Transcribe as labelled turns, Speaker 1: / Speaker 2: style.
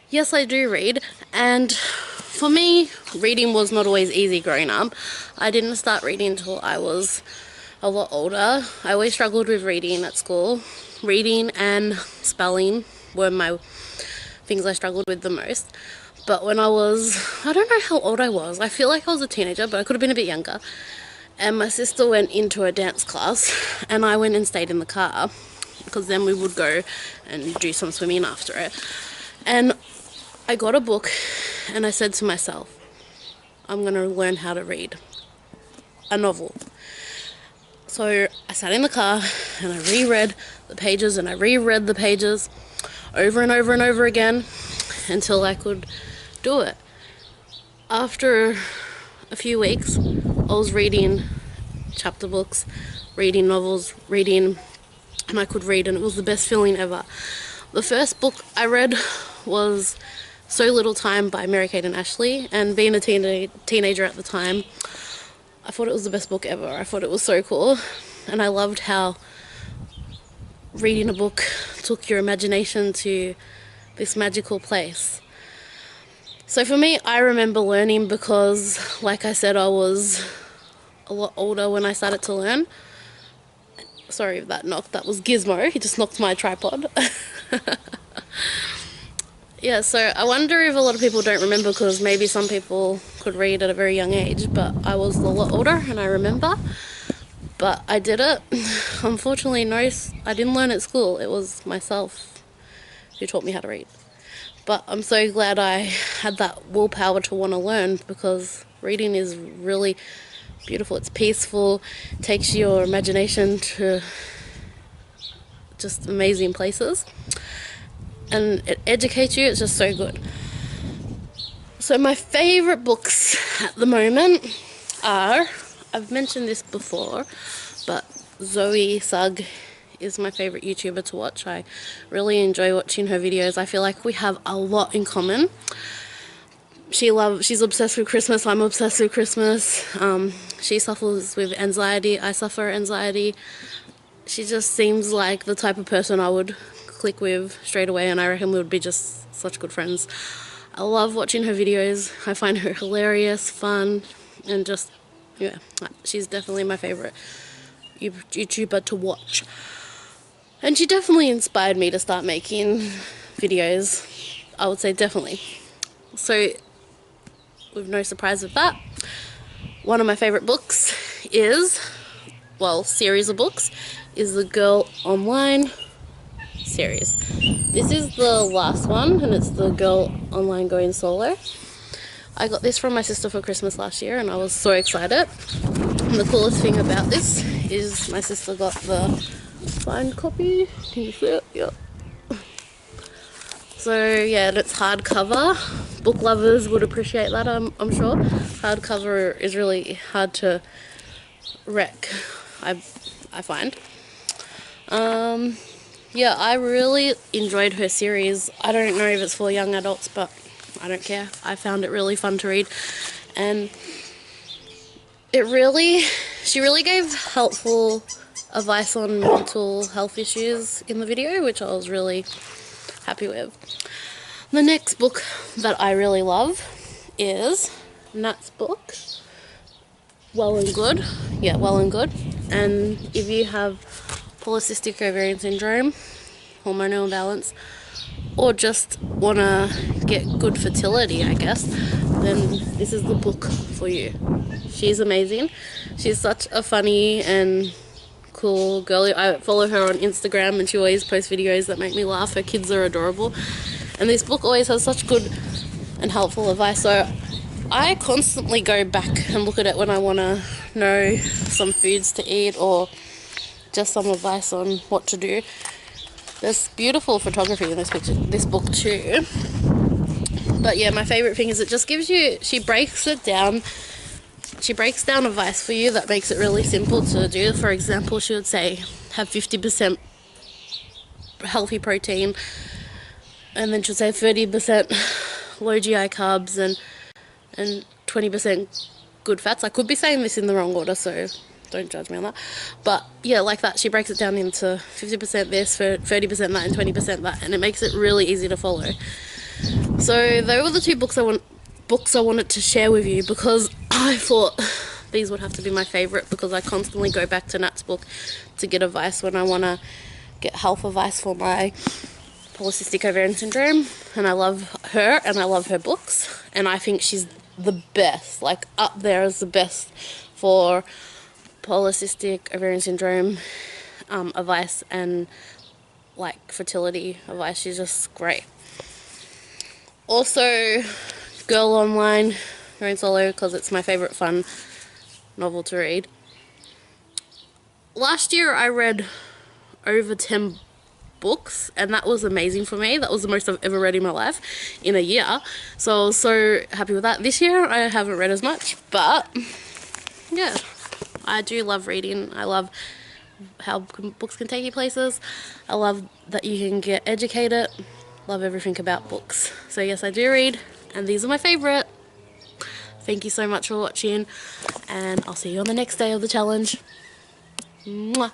Speaker 1: Yes, I do read, and for me, reading was not always easy growing up. I didn't start reading until I was a lot older. I always struggled with reading at school. Reading and spelling were my things I struggled with the most. But when I don't know how old I was. I feel like I was a teenager, but I could have been a bit younger. And my sister went into a dance class, and I went and stayed in the car because then we would go and do some swimming after it. And I got a book and I said to myself, I'm going to learn how to read a novel. So I sat in the car and I reread the pages and I reread the pages over and over and over again until I could do it. After a few weeks, I was reading chapter books, reading novels, reading, and I could read, and it was the best feeling ever. The first book I read was So Little Time by Mary-Kate and Ashley, and being a teenager at the time, I thought it was the best book ever. I thought it was so cool, and I loved how reading a book took your imagination to this magical place. So for me, I remember learning because, like I said, I was a lot older when I started to learn. Sorry if that knocked, that was Gizmo, he just knocked my tripod. Yeah, so I wonder if a lot of people don't remember, because maybe some people could read at a very young age, but I was a lot older and I remember. But I did it. Unfortunately, no, I didn't learn at school. It was myself who taught me how to read. But I'm so glad I had that willpower to want to learn, because reading is really beautiful. It's peaceful, takes your imagination to just amazing places, and it educates you. It's just so good. So my favourite books at the moment are, I've mentioned this before, but Zoe Sugg is my favourite YouTuber to watch. I really enjoy watching her videos. I feel like we have a lot in common. She's obsessed with Christmas. I'm obsessed with Christmas. She suffers with anxiety. I suffer anxiety. She just seems like the type of person I would click with straight away, and I reckon we would be just such good friends. I love watching her videos. I find her hilarious, fun, and just, yeah, she's definitely my favourite YouTuber to watch. And she definitely inspired me to start making videos. I would say definitely. So, with no surprise with that, one of my favourite books is, well, series of books, is the Girl Online series. This is the last one, and it's the Girl Online Going Solo. I got this from my sister for Christmas last year, and I was so excited. And the coolest thing about this is my sister got the signed copy. Can you see it? Yep. So yeah, and it's hardcover. Book lovers would appreciate that, I'm sure. Hardcover is really hard to wreck, I find. Yeah, I really enjoyed her series. I don't know if it's for young adults, but I don't care. I found it really fun to read, and she really gave helpful advice on mental health issues in the video, which I was really happy with. The next book that I really love is Nat's book, Well and Good. Yeah, Well and Good. And if you have polycystic ovarian syndrome, hormonal imbalance, or just want to get good fertility, I guess, then this is the book for you. She's amazing. She's such a funny and cool girl. I follow her on Instagram, and she always posts videos that make me laugh. Her kids are adorable, and this book always has such good and helpful advice. So I constantly go back and look at it when I want to know some foods to eat, or just some advice on what to do. There's beautiful photography in this book too. But yeah, my favourite thing is it just gives you, she breaks down advice for you that makes it really simple to do. For example, she would say, have 50% healthy protein, and then she'll say 30% low GI carbs and 20% good fats. I could be saying this in the wrong order, so don't judge me on that. But yeah, like that, she breaks it down into 50% this, 30% that, and 20% that, and it makes it really easy to follow. So they were the two books I wanted to share with you, because I thought these would have to be my favourite, because I constantly go back to Nat's book to get advice when I want to get health advice for my polycystic ovarian syndrome. And I love her, and I love her books, and I think she's the best, like up there as the best for polycystic ovarian syndrome advice and like fertility advice. She's just great. Also, Girl Online, Going Solo, because it's my favourite fun novel to read. Last year I read over 10 books, and that was amazing for me. That was the most I've ever read in my life in a year, so I was so happy with that. This year I haven't read as much, but yeah, I do love reading. I love how books can take you places. I love that you can get educated. Love everything about books. So yes, I do read, and these are my favourite. Thank you so much for watching, and I'll see you on the next day of the challenge. Mwah.